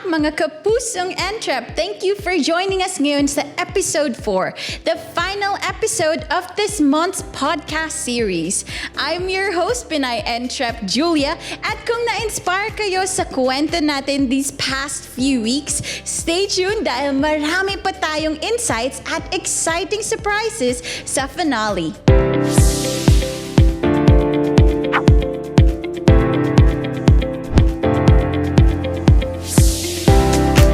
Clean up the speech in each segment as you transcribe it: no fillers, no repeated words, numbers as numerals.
mga kapusong Entrep! Thank you for joining us ngayon sa episode 4, the final episode of this month's podcast series. I'm your host, Pinay Entrep Julia, at kung na-inspire kayo sa kwento natin these past few weeks, stay tuned dahil marami pa tayong insights at exciting surprises sa finale.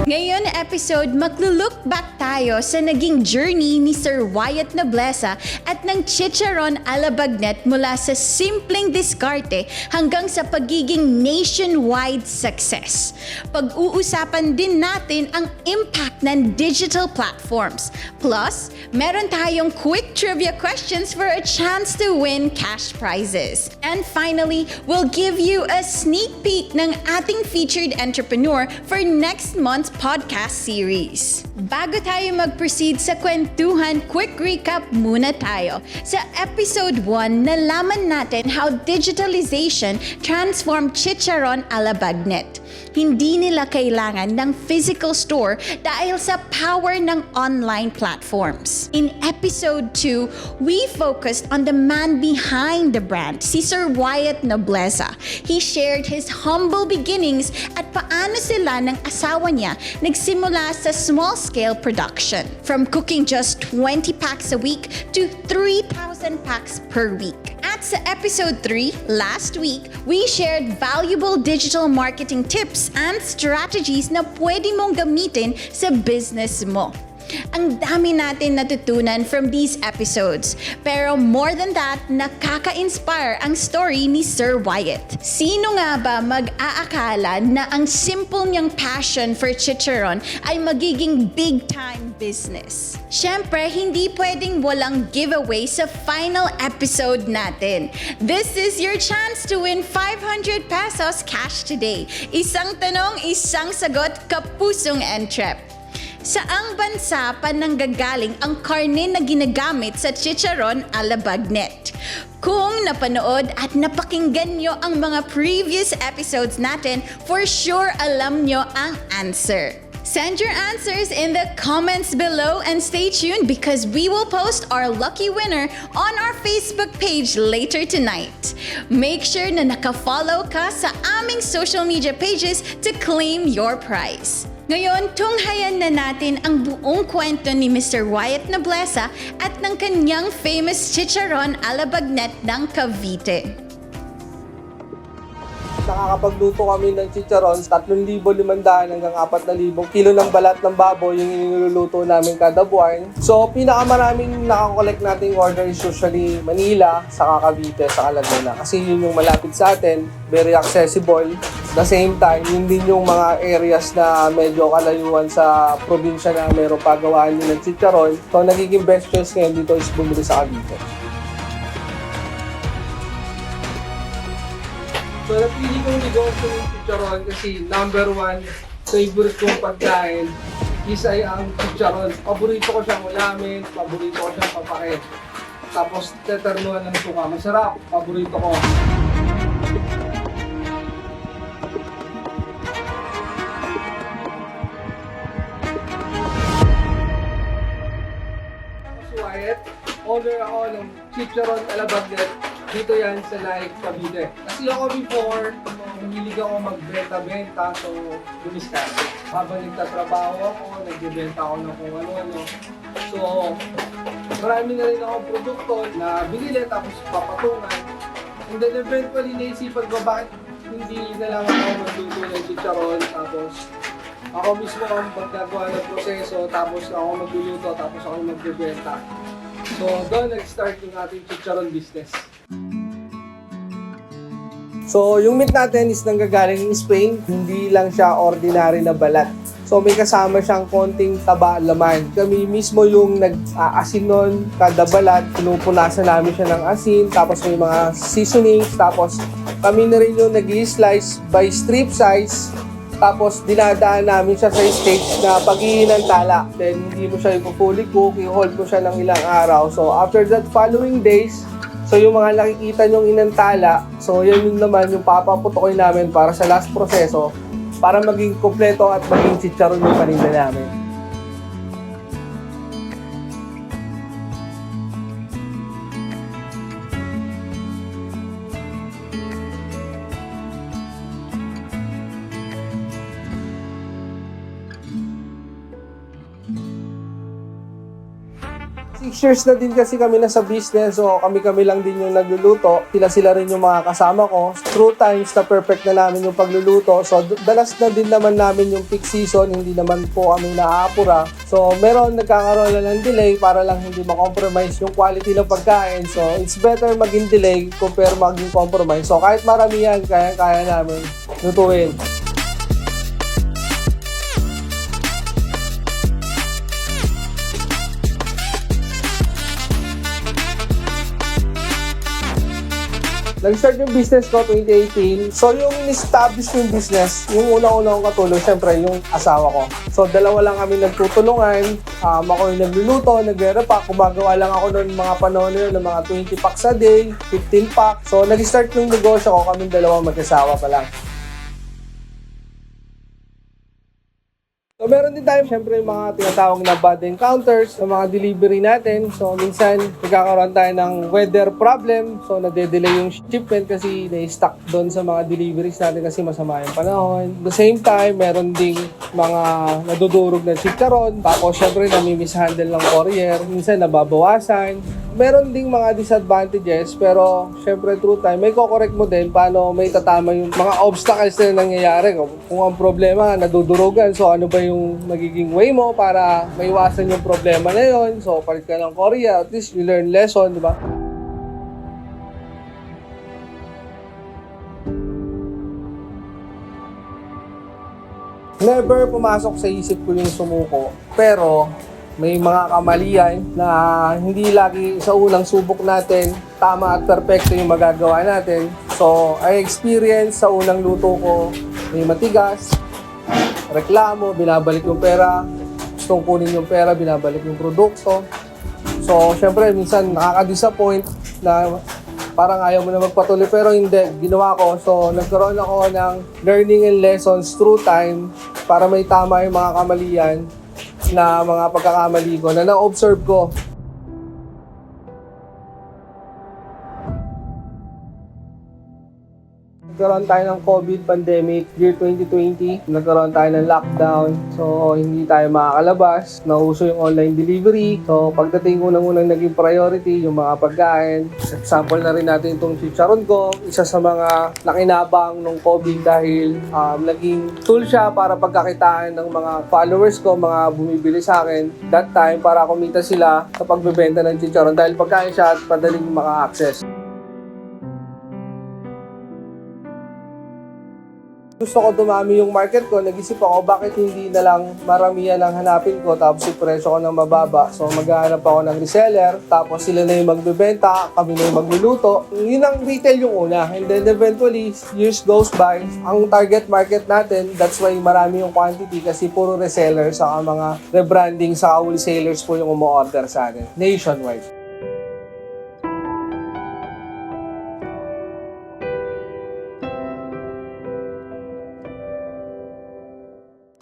Ngayon na episode, maglulook back tayo sa naging journey ni Sir Wyatt Nobleza at ng Chicharon a la Bagnet mula sa simpleng diskarte hanggang sa pagiging nationwide success. Pag-uusapan din natin ang impact ng digital platforms. Plus, meron tayong quick trivia questions for a chance to win cash prizes. And finally, we'll give you a sneak peek ng ating featured entrepreneur for next month's podcast series. Bago tayo mag-proceed sa kwentuhan, quick recap muna tayo. Sa episode 1, nalaman natin how digitalization transformed Chicharon a la Bagnet. Hindi nila kailangan ng physical store dahil sa power ng online platforms. In episode 2, we focused on the man behind the brand, si Sir Wyatt Nobleza. He shared his humble beginnings at paano sila ng asawa niya nagsimula sa small-scale production. From cooking just 20 packs a week to 3,000 packs per week. At sa episode 3, last week, we shared valuable digital marketing tips and strategies na pwede mong gamitin sa business mo. Ang dami natin natutunan from these episodes. Pero more than that, nakaka-inspire ang story ni Sir Wyatt. Sino nga ba mag-aakala na ang simple niyang passion for chicharon ay magiging big-time business? Siyempre, hindi pwedeng walang giveaway sa final episode natin. This is your chance to win 500 pesos cash today. Isang tanong, isang sagot, kapusong Entrep. Saang bansa pa nanggagaling ang karne na ginagamit sa Chicharon a la Bagnet? Kung napanood at napakinggan nyo ang mga previous episodes natin, for sure alam nyo ang answer. Send your answers in the comments below and stay tuned because we will post our lucky winner on our Facebook page later tonight. Make sure na naka-follow ka sa aming social media pages to claim your prize. Ngayon, tunghayan na natin ang buong kwento ni Mr. Wyatt Nobleza at ng kanyang famous Chicharon a la Bagnet ng Cavite. Nakakapagluto kami ng chicharon, 3,500 hanggang 4,000 kilo ng balat ng baboy yung iniluluto namin kada buwan. So, pinakamaraming nakakollect nating order is usually Manila, saka Cavite, saka Laguna. Kasi yun yung malapit sa atin, very accessible. The same time, yun din yung mga areas na medyo kalayuan sa probinsya na meron pagawaan nyo ng chicharon. So, nagiging best choice ngayon dito is bumili sa Cavite. So, napili kong negosyo ng chicharon kasi number 1, favorite kong pagkain is ay ang chicharon. Paborito ko siyang ulamin, paborito ko siyang papakit. Tapos, teternuan ng suka. Masarap, paborito ko. Wyatt, owner ako ng Chicharon a la Bagnet. Dito yan sa Naik, Cavite. Kasi ako before, mahilig ako magbenta-benta, so dumiskarte. Habang nagtatrabaho ako, nagbebenta ako ng kung ano-ano. So, marami na rin akong produkto na binili tapos papatungan. And then eventually naisipan ko bakit hindi na lang ako magluto ng chicharon, tapos ako mismo ang pagkagawa ng proseso, tapos ako magluluto, tapos ako magbebenta. So, doon nag-start yung ating chicharon business. So, yung meat natin is nanggagaling in Spain. Hindi lang siya ordinary na balat. So, may kasama siyang konting taba laman. Kami mismo yung nag-aasin nun, kada balat. Pinupunasan namin siya ng asin. Tapos may mga seasonings. Tapos kami na rin yung nag-i-slice by strip size. Tapos dinadaan namin siya sa stage na pag-iinantala. Then hindi mo siya i-fully cook, i-hold mo siya ng ilang araw. So after that following days, so yung mga nakikita nyong inantala, so yan yung naman yung papaputokin namin para sa last proseso. para maging kompleto at maging chicharon yung paninda namin. Years na din kasi kami na sa business, so kami-kami lang din yung nagluluto. Sila rin yung mga kasama ko. Through times na perfect na namin yung pagluluto. So dalas na din naman namin yung peak season, hindi naman po kami naaapura. So meron nagkakaroon na ng delay para lang hindi ma-compromise yung quality ng pagkain. So it's better maging delay compare maging compromise. So kahit maramihan, kaya namin lutuin. Nag-start yung business ko 2018. So yung in-establish ko yung business, yung una-una kong katulong, syempre yung asawa ko. So dalawa lang kami nagtutulungan. Ako yung nagluluto, nagre-repack. Gumagawa lang ako noon mga panahon na yun ng mga 20 packs a day, 15 packs. So nag-start yung negosyo ko, kami dalawa mag-asawa pa lang. So meron din tayo syempre yung mga tinatawag na bad encounters sa mga delivery natin. So minsan nagkakaroon tayo ng weather problem. So nade-delay yung shipment kasi na-stuck doon sa mga deliveries natin kasi masama yung panahon. At the same time, meron ding mga nadudurog na chicharon. Tapos syempre nami-mishandle ng courier. Minsan nababawasan. Meron ding mga disadvantages pero syempre through time may kokorek mo din paano may tatama yung mga obstacles na nangyayari. Kung ang problema nadudurugan, so ano ba yung magiging way mo para maiwasan yung problema na yun. So palit ka ng courier, at least you learn lesson, di ba? Never pumasok sa isip ko yung sumuko, pero may mga kamalian na hindi lagi sa unang subok natin tama at perfecto yung magagawa natin. So, I experience sa unang luto ko, may matigas, reklamo, binabalik yung pera, gustong kunin yung pera, binabalik yung produkto. So, syempre, minsan nakaka-disappoint na parang ayaw mo na magpatuloy, pero hindi, ginawa ko. So, nagkaroon ako ng learning and lessons through time para may tama yung mga kamalian na mga pagkakamali ko na na-observe ko. Nagkaroon tayo ng COVID pandemic year 2020. Nagkaroon tayo ng lockdown. So, hindi tayo makakalabas. Nauso yung online delivery. So, pagdating unang-unang naging priority, yung mga pagkain. Example na rin natin itong chicharon ko. Isa sa mga nakinabang ng COVID dahil naging tool siya para pagkakitaan ng mga followers ko, mga bumibili sa akin. That time, para kumita sila sa pagbebenta ng chicharon dahil pagkain siya at padaling maka-access. Gusto ko dumami yung market ko, nag-isip ako bakit hindi na lang maramihan ang hanapin ko tapos yung presyo ko ng mababa. So maghahanap ako ng reseller, tapos sila na yung magbebenta, kami na yung magluluto. Yun ang retail yung una. And then eventually, years goes by, ang target market natin, that's why marami yung quantity kasi puro resellers, saka mga rebranding, saka wholesalers po yung umu-order sa atin, nationwide.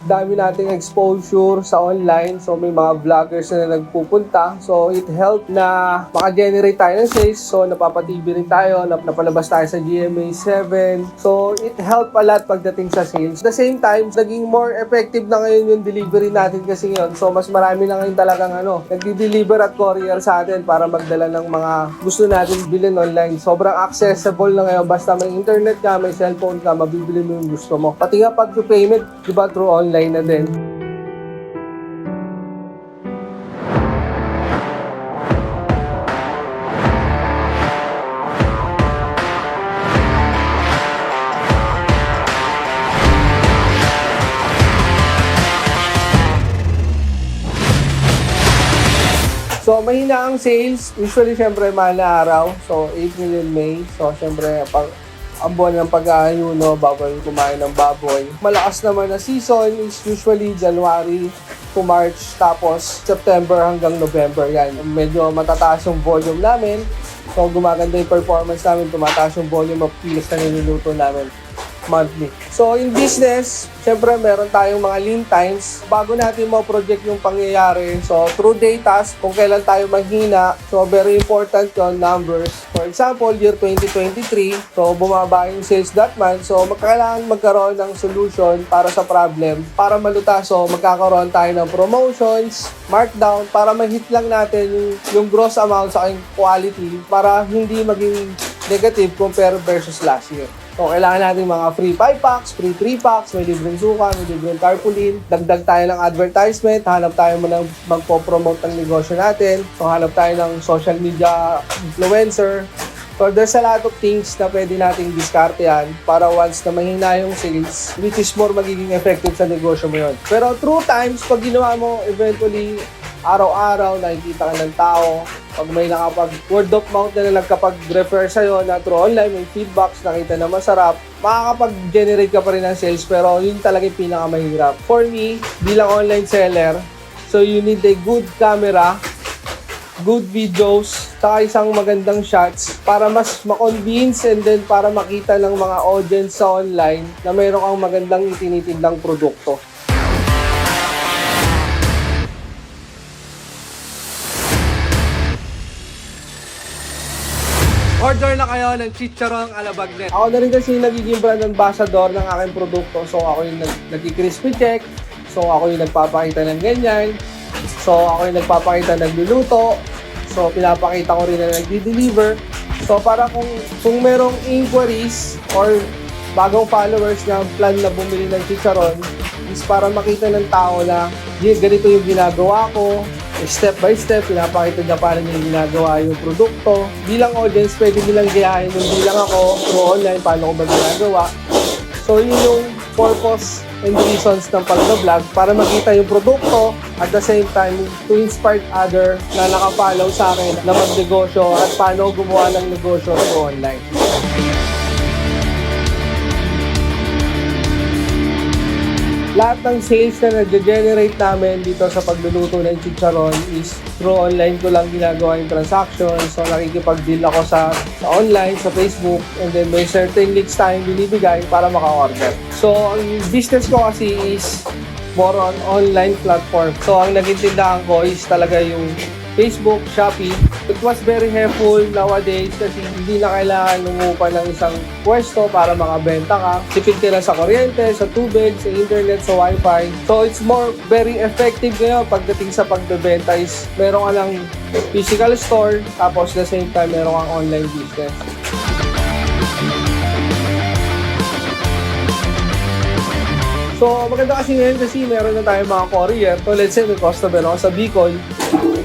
Dami nating exposure sa online. So, may mga vloggers na nagpupunta. So, it helped na maka-generate tayo ng sales. So, napapatv rin tayo. Napalabas tayo sa GMA7. So, it helped a lot pagdating sa sales. At the same time, naging more effective na ngayon yung delivery natin kasi ngayon. So, mas marami na ngayon talagang nagdi-deliver at courier sa atin para magdala ng mga gusto natin bilhin online. Sobrang accessible na ngayon. Basta may internet ka, may cellphone ka, mabibili mo yung gusto mo. Pati nga pag-payment, diba, through online na din. So, mahina ang sales. Usually, syempre, mahal na araw. So, April and May. So, syempre, ang buwan ng pag-aayuno, bawal kumain ng baboy. Malakas naman na season is usually January to March, tapos September hanggang November. Yan, medyo matataas yung volume namin. So, gumaganda yung performance namin, tumataas yung volume of kilos na niluluto namin. monthly. So in business, syempre meron tayong mga lean times. Bago natin ma-project yung pangyayari, so through data, kung kailan tayo mahina, so very important yung numbers. For example, year 2023, so bumaba yung sales that month, so kailangan magkaroon ng solution para sa problem. Para malutas, so magkakaroon tayo ng promotions, markdown, para ma-hit lang natin yung gross amount sa aking quality para hindi maging negative compare versus last year. So, kailangan natin mga free 5 packs, free 3 packs, may libreng suka, may libreng tarpaulin. Dagdag tayo ng advertisement, hanap tayo mo ng magpo-promote ng negosyo natin. So, hanap tayo ng social media influencer. So, there's a lot of things na pwede nating diskartehan para once na mahina yung sales, which is more magiging effective sa negosyo mo yun. Pero through times, pag ginawa mo, eventually, araw-araw, nakikita ka ng tao. Pag may word of mouth na nagkapag-refer sa'yo na through online, may feedbacks, nakita na masarap, makakapag-generate ka pa rin ng sales, pero yun talaga yung pinakamahirap. For me, bilang online seller, so you need a good camera, good videos, saka isang magandang shots para mas ma-convince and then para makita ng mga audience sa online na mayroon kang magandang itinitindang produkto. Order na kayo ng Chicharong Alabagnet. Ako na rin kasi nagiging brand ambassador ng aking produkto. So ako yung nag-crispy check. So ako yung nagpapakita ng ganyan. So ako yung nagpapakita ng luluto. So pinapakita ko rin na nagdi-deliver. So para kung merong inquiries or bagong followers na plan na bumili ng chicharon, is para makita ng tao na ganito yung ginagawa ko. Step by step, pinapakita niya paano niya ginagawa yung produkto. Bilang audience, pwede nilang gayahin yung bilang ako through online, paano ko ba ginagawa. So, yun yung purpose and reasons ng pag-vlog para makita yung produkto at the same time to inspire other na nakafollow sa akin na magnegosyo at paano gumawa ng negosyo through online. Lahat ng sales na nag-generate namin dito sa pagluluto ng chicharon is through online ko lang ginagawa yung transaction. So nakikipag-deal ako sa online, sa Facebook, and then may certain links tayong binibigay para maka-order. So ang business ko kasi is more on online platform. So ang naging tindahan ko is talaga yung Facebook, Shopee. It was very helpful nowadays kasi hindi na kailangan lumupa ng isang pwesto para makabenta ka. Tipid ka lang sa kuryente, sa tubig, sa internet, sa wifi. So it's more very effective ngayon pagdating sa pagbebenta is meron ka ng physical store tapos the same time meron kang online business. So maganda kasi ngayon kasi meron na tayong mga courier. So let's say may customer ako sa Bicol,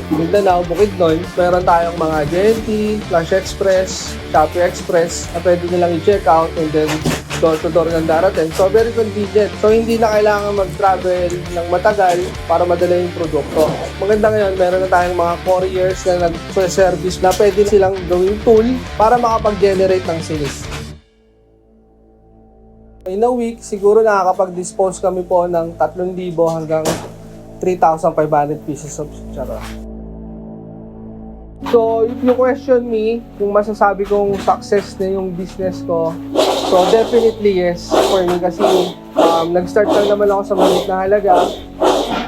Mindanao, Bukidnon, meron tayong mga JNT, Flash Express, Shopee Express na pwede nilang i-check out and then door-to-door ng darating. So, very convenient. So, hindi na kailangan mag-travel ng matagal para madala yung produkto. Maganda ngayon, meron na tayong mga couriers na nag-service na pwede silang gawing tool para makapag-generate ng sales. In a week, siguro nakakapag-dispose kami po ng 3,000 hanggang 3,500 pieces of chicharon. So, if you question me, kung masasabi kong success na yung business ko, so definitely yes for me kasi nag-start lang naman ako sa maliit na halaga.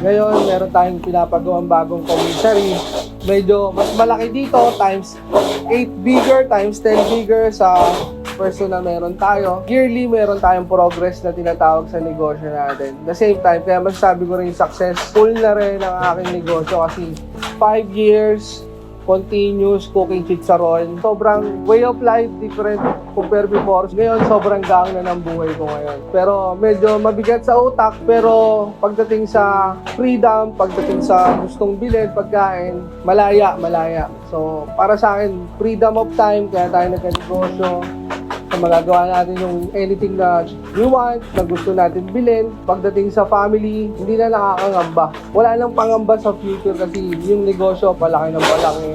Ngayon, meron tayong pinapagawang bagong commissary. Medyo mas malaki dito, times 8 bigger, times 10 bigger sa person na meron tayo. Yearly, meron tayong progress na tinatawag sa negosyo natin. The same time, kaya masasabi ko rin successful na rin ang aking negosyo kasi 5 years, continuous cooking chicharon. Sobrang way of life different compare before. Ngayon, sobrang gaang na ng buhay ko ngayon. Pero medyo mabigat sa utak, pero pagdating sa freedom, pagdating sa gustong bilhin, pagkain, malaya. So, para sa akin, freedom of time, kaya tayo nagka-negosyo. So, magagawa natin yung anything na we want, na gusto natin bilhin. Pagdating sa family, hindi na nakakangamba. Wala nang pangamba sa future kasi yung negosyo, palaki ng palaki.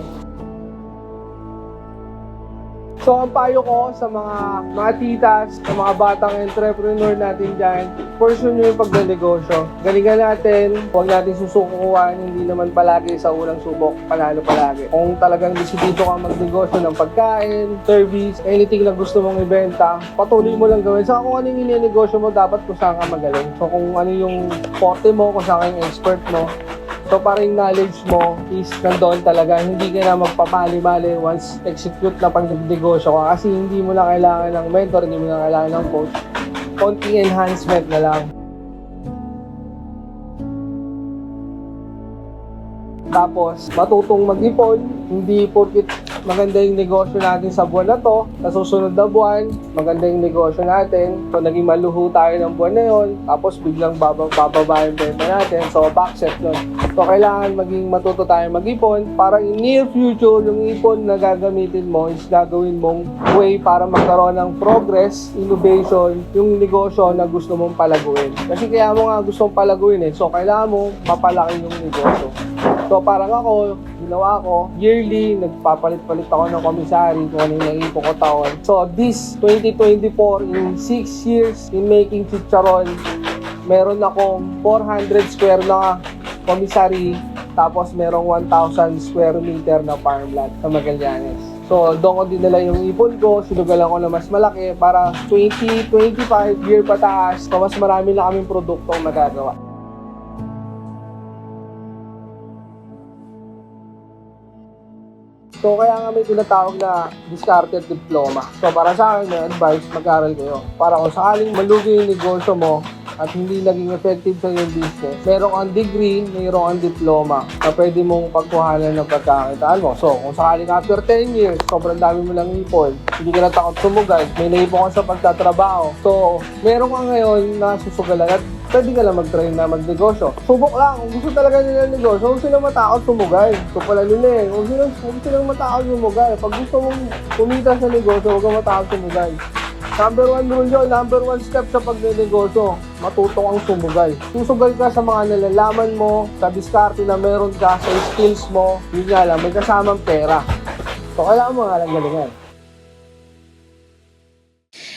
So, ang payo ko sa mga titas, sa mga batang entrepreneur natin dyan, pursue nyo yung pagnegosyo. Galingan natin, huwag natin susukuan, hindi naman palagi sa unang subok, panalo palagi. Kung talagang desidido ka magnegosyo ng pagkain, service, anything na gusto mong ibenta, patuloy mo lang gawin. So, kung ano yung negosyo mo, dapat kung saan ka magaling. So, kung ano yung forte mo, kung saan ka yung expert mo, so parang knowledge mo is nandoon talaga. Hindi ka na magpapali-mali once execute na pag-negosyo ka. Kasi hindi mo na kailangan ng mentor, hindi mo na kailangan ng coach. Konting enhancement na lang. Tapos, matutong mag-ipon. Hindi porkit maganda yung negosyo natin sa buwan na to, sa susunod na buwan, maganda yung negosyo natin. So, naging maluho tayo ng buwan na yon, tapos biglang bababa yung benta natin. So, backset yun. So, kailangan maging matuto tayo mag-ipon para in near future, yung ipon na gagamitin mo is gagawin mong way para magkaroon ng progress, innovation, yung negosyo na gusto mong palaguin. Kasi kaya mo nga gustong palaguin So, kailangan mo mapalaki yung negosyo. So, parang ako, ginawa ko, yearly, nagpapalit-palit ako ng komisary kung ano yung naipon ko taon. So, this 2024, in 6 years in making chicharon, meron akong 400 square na komisary, tapos merong 1,000 square meter na farmland sa Magallanes. So, doon ko dinala yung ipon ko, sinugalan ko na mas malaki para 2025 year pataas, so mas marami na kaming produktong magagawa. So, kaya nga may tinatawag na discarded diploma. So, para sa akin, may advice, mag-aral kayo. Para kung sakaling malugi yung negosyo mo at hindi naging effective sa yung business, meron kang degree, mayroon kang diploma na pwede mong pagkuhanan ng pagkakitaan mo. So, kung sakaling after 10 years, sobrang dami mo lang ipon, hindi ka na takot sumugay, may naipon ka sa pagtatrabaho. So, meron ka ngayon na susugalan at pwede ka lang mag-try na magnegosyo. Subok lang. Kung gusto talaga nila ng negosyo, huwag silang matakot sumugay. Ito pala nila Huwag silang matakot sumugay. Pag gusto mong kumita sa negosyo, huwag kang matakot sumugay. Number 1 rule yun, number 1 step sa pagnenegosyo, matuto kang sumugay. Susugal ka sa mga nalalaman mo, sa diskarte na meron ka, sa skills mo, yun nga lang, may kasamang pera. So, kailangan mo nga lang galingan.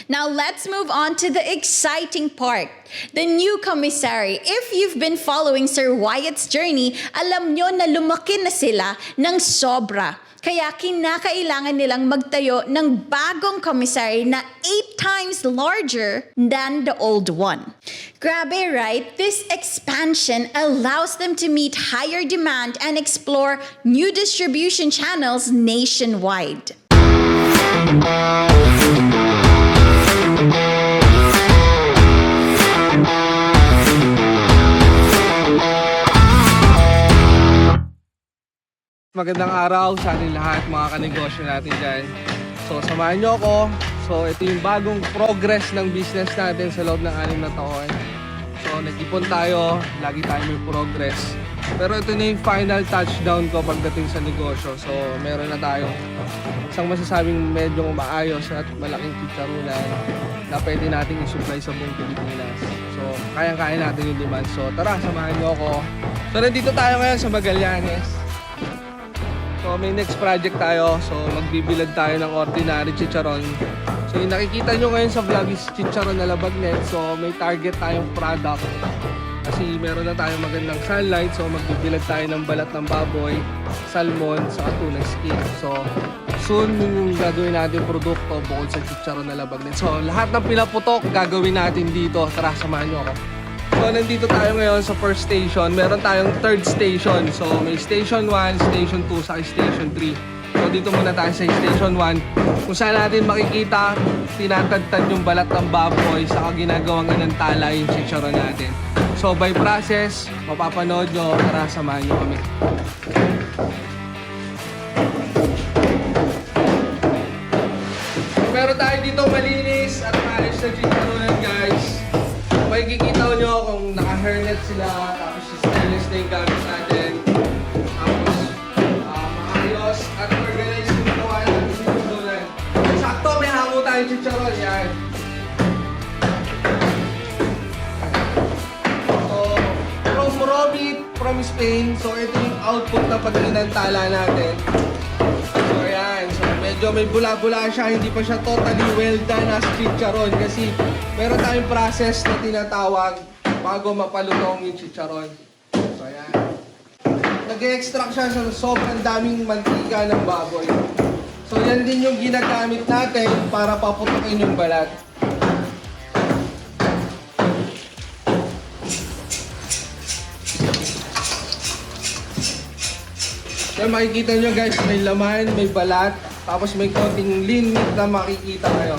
Now let's move on to the exciting part, the new commissary. If you've been following Sir Wyatt's journey, alam nyo na lumaki na sila ng sobra. Kaya kinakailangan nilang magtayo ng bagong commissary na 8 times larger than the old one. Grabe, right? This expansion allows them to meet higher demand and explore new distribution channels nationwide. Magandang araw sa ating lahat, mga kanegosyo natin dyan. So, samahan nyo ako. So, ito yung bagong progress ng business natin sa loob ng 6 na taon. So, nag-ipon tayo, lagi tayo may progress. Pero ito na yung final touchdown ko pagdating sa negosyo. So, meron na tayong isang masasabing medyo maayos at malaking chicharunan na pwede nating i-supply sa buong Pilipinas. So, kayang-kaya natin yung demand. So, tara, samahan nyo ako. So, nandito tayo ngayon sa Magallanes. So, may next project tayo. So, magbibilad tayo ng ordinary chicharon. So, yung nakikita nyo ngayon sa vlog is chicharon na labagnet. So, may target tayong product. Kasi meron na tayong magandang sunlight. So, magbibilad tayo ng balat ng baboy, salmon, saka tuna skin. So, soon yung gagawin natin produkto bukod sa chicharon na labagnet. So, lahat ng pinaputok gagawin natin dito. Tara, samahan nyo ako. So, nandito tayo ngayon sa first station. Meron tayong third station. So, may station 1, station 2, saka station 3. So, dito muna tayo sa station 1. Kung saan natin makikita, tinatagtad yung balat ng baboy, saka ginagawang ng tala yung chicharon natin. So, by process, mapapanood nyo. Tara, samahan nyo kami. So, meron tayo dito malinis at maayos na chicharonan, guys. Makikita nyo kung naka-hairnet sila, tapos stainless na yung gamit natin. Tapos, maayos at organized yung gawa natin sa chicharonan. Sakto, may hango tayong chicharon. Yan. So, from Robit, from Spain. So, ito yung output na pagdating ng tala natin. So, yan. So, medyo medyo may bula-bula siya, hindi pa siya totally well done as chicharon kasi meron tayong process na tinatawag bago mapalutong yung chicharon. So ayan. Nag-extract siya sa sobrang daming mantika ng baboy. So yan din yung ginagamit natin para paputukin yung balat. So makikita nyo guys, may laman, may balat, tapos may konting lean meat na makikita kayo.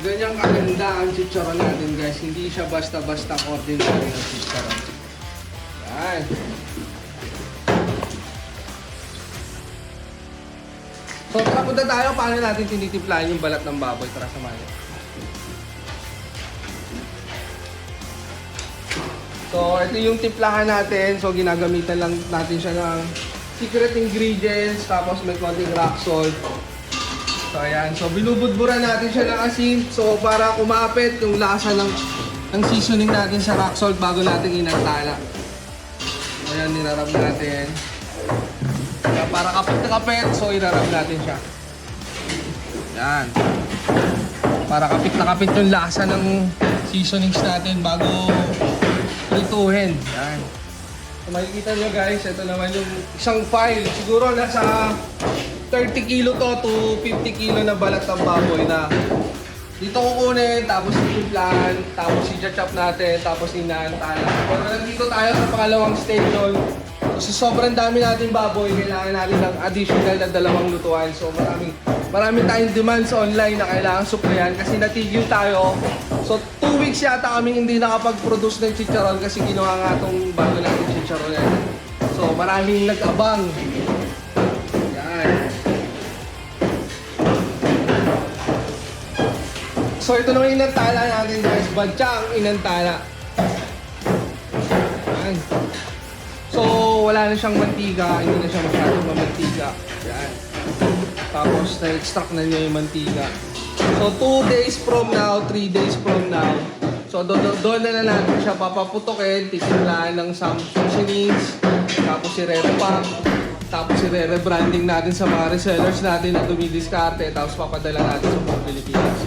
Ganyang kaganda ang chicharon natin guys, hindi siya basta-basta ordinary na chicharon. Yan. So tara punta tayo, paano natin tinitimplahan yung balat ng baboy. Tara samahan niyo. So, ito yung timplahan natin. So, ginagamitan lang natin siya ng secret ingredients, tapos may konting rock salt. So, ayan. So, binubudburan natin siya ng asin. So, para kumapit yung lasa ng seasoning natin sa rock salt bago natin inantala. So, ayan, nirarab natin. Kaya para kapit na kapit, so irarab natin siya. Ayan. Para kapit na kapit yung lasa ng seasonings natin bago prituhin. Yan. So makikita nyo guys, ito naman yung isang file. Siguro nasa 30 kilo to 50 kilo na balat ng baboy na dito kukunin, tapos itimplahan, tapos i-chop natin, tapos inaantala. Pero nandito tayo sa pangalawang stage nun. Kasi sobrang dami natin baboy, kailangan natin ng additional na 2 lutuan. So marami tayong demands online na kailangan suplayan kasi natigil tayo. So 2 weeks yata kaming hindi nakapag-produce ng chicharon kasi ginawa nga itong bago natin chicharon yan. So maraming nag-abang. Yan. So ito naman inantala natin guys, badyang inantala. Yan. So wala na siyang mantika, hindi na siya masyadong mamantika. Yan. Tapos na-extract na niya yung mantika. So 2 days from now, 3 days from now, so doon na natin siya papaputokin, titimplahan ng some seasonings, tapos i-re-repack, tapos i-re-rebranding natin sa mga resellers natin na dumidiskarte, tapos papadala natin sa buong Pilipinas.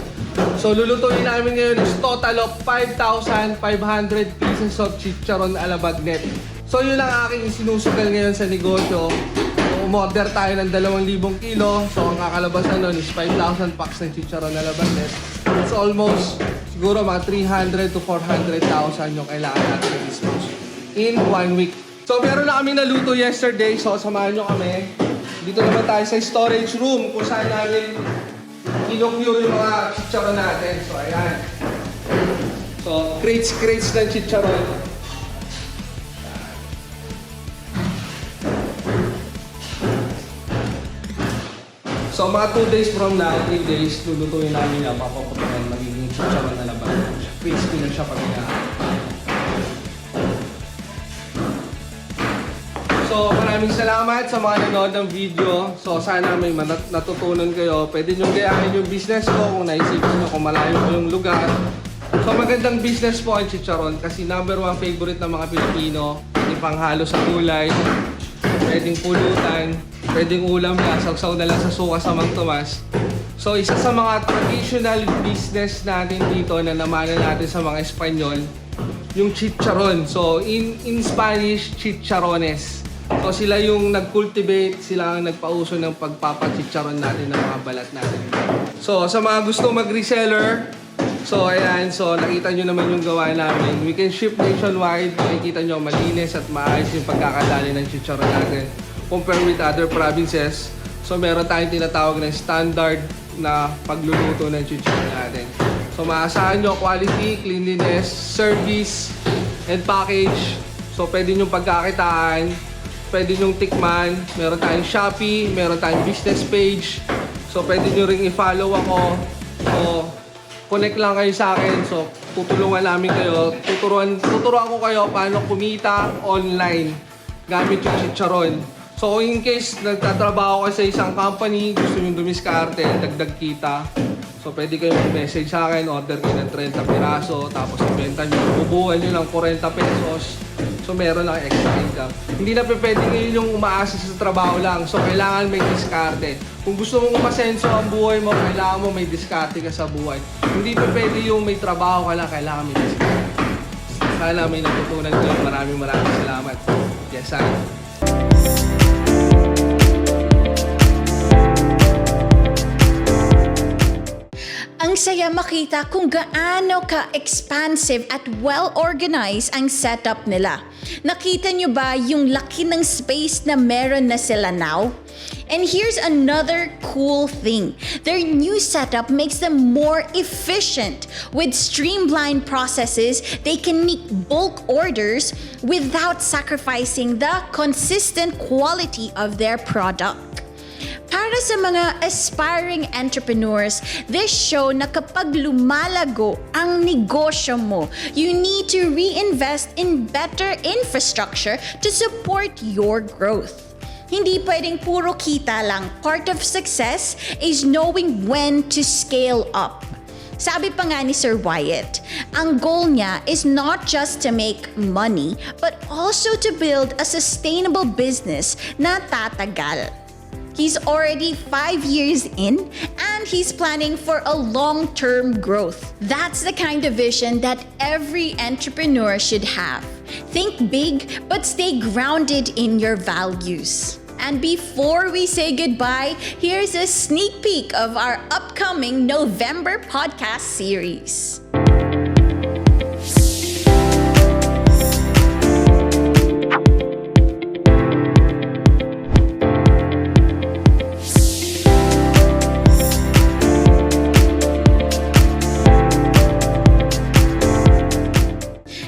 So lulutuin namin ngayon is total of 5,500 pieces of chicharon a la bagnet. So yun ang aking isinusugal ngayon sa negosyo. Umorder tayo ng 2,000 kilo. So ang kakalabasan nun is 5,000 packs ng chicharon na labanet. So almost siguro mga 300 to 400,000 yung kailangan natin i-dispose in 1 week. So meron na kami naluto yesterday. So samahan nyo kami. Dito naman tayo sa storage room kung saan namin kinocure yung mga chicharon natin. So ayan. So crates ng chicharon. So mga 2 days from now, 3 days, lulutuin namin yan, papaputukan, magiging chicharon na laban. Crispy na siya pag So maraming salamat sa mga nanood ng video. So sana may natutunan kayo. Pwede nyo gayahin yung business ko kung naisipin nyo kung malayo po yung lugar. So magandang business po ang chicharon kasi number 1 favorite ng mga Pilipino. Ipanghalo sa gulay, pwedeng pulutan, pwedeng ulam na, sausaw na lang sa suka sa Mang Tomas. So isa sa mga traditional business natin dito na namana natin sa mga Espanyol, yung chicharon. So in Spanish, chicharones. So sila yung nag-cultivate, sila ang nagpauso ng pagpapachicharon natin ng mga balat natin. So sa mga gusto mag-reseller, so ayan, so nakita nyo naman yung gawa namin. We can ship nationwide, makikita nyo malinis at maayos yung pagkakadali ng chicharon natin compare with other provinces. So meron tayong tinatawag ng standard na pagluluto ng chicharon natin. So maasahan nyo quality, cleanliness, service, and package. So pwede nyo pagkakitaan, pwede nyo tikman. Meron tayong Shopee, meron tayong business page. So pwede nyo ring i-follow ako. So connect lang kayo sa akin. So tutulungan namin kayo. Tuturuan ko kayo paano kumita online gamit yung chicharon. So in case nagtatrabaho kayo sa isang company, gusto nyo dumiskarte, dagdag kita, so pwede kayo mag-message sa akin, order kayo ng 30 piraso, tapos ibenta nyo, bubuhan nyo ng 40 pesos. So meron lang extra income. Hindi na pwede ngayon yung umaasa sa trabaho lang. So kailangan may diskarte. Kung gusto mong umasenso ang buhay mo, kailangan mo may diskarte ka sa buhay. Hindi pa pwede yung may trabaho ka lang, kailangan may diskarte. Sana may natutunan ko. Maraming salamat. Yes, I. Ang saya makita kung gaano ka-expansive at well-organized ang setup nila. Nakita nyo ba yung laki ng space na meron na sila now? And here's another cool thing. Their new setup makes them more efficient. With streamlined processes, they can meet bulk orders without sacrificing the consistent quality of their product. Para sa mga aspiring entrepreneurs, this show na kapag lumalago ang negosyo mo, you need to reinvest in better infrastructure to support your growth. Hindi pwedeng puro kita lang. Part of success is knowing when to scale up. Sabi pa nga ni Sir Wyatt, ang goal niya is not just to make money, but also to build a sustainable business na tatagal. He's already 5 years in and he's planning for a long-term growth. That's the kind of vision that every entrepreneur should have. Think big, but stay grounded in your values. And before we say goodbye, here's a sneak peek of our upcoming November podcast series.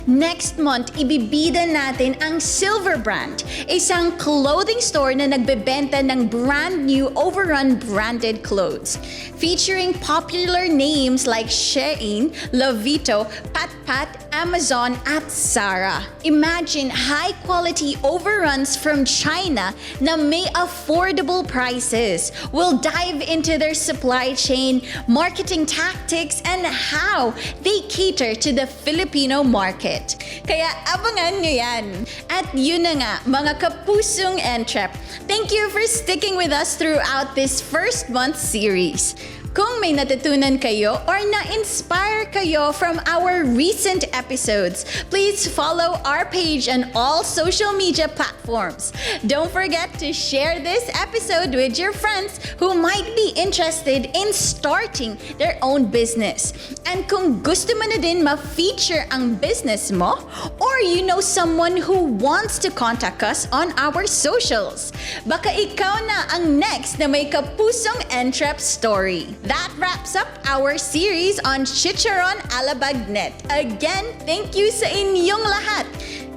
Next month, ibibida natin ang Silver Brand, isang clothing store na nagbebenta ng brand new overrun branded clothes. Featuring popular names like Shein, Lovito, Patpat, Amazon, at Zara. Imagine high-quality overruns from China na may affordable prices. We'll dive into their supply chain, marketing tactics, and how they cater to the Filipino market. Kaya abangan nyo yan. At yun na nga, mga kapusong Entrep, thank you for sticking with us throughout this first month series. Kung may natutunan kayo or na-inspire kayo from our recent episodes, please follow our page on all social media platforms. Don't forget to share this episode with your friends who might be interested in starting their own business. And kung gusto mo na din ma-feature ang business mo, or you know someone who wants to contact us on our socials, baka ikaw na ang next na may kapusong Entrep story. That wraps up our series on Chicharon Alabagnet. Again, thank you sa inyong lahat.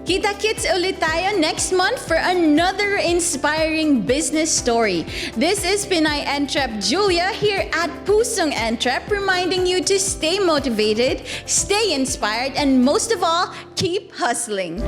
Kita-kits ulit tayo next month for another inspiring business story. This is Pinay Entrep Julia here at Pusong Entrep, reminding you to stay motivated, stay inspired, and most of all, keep hustling.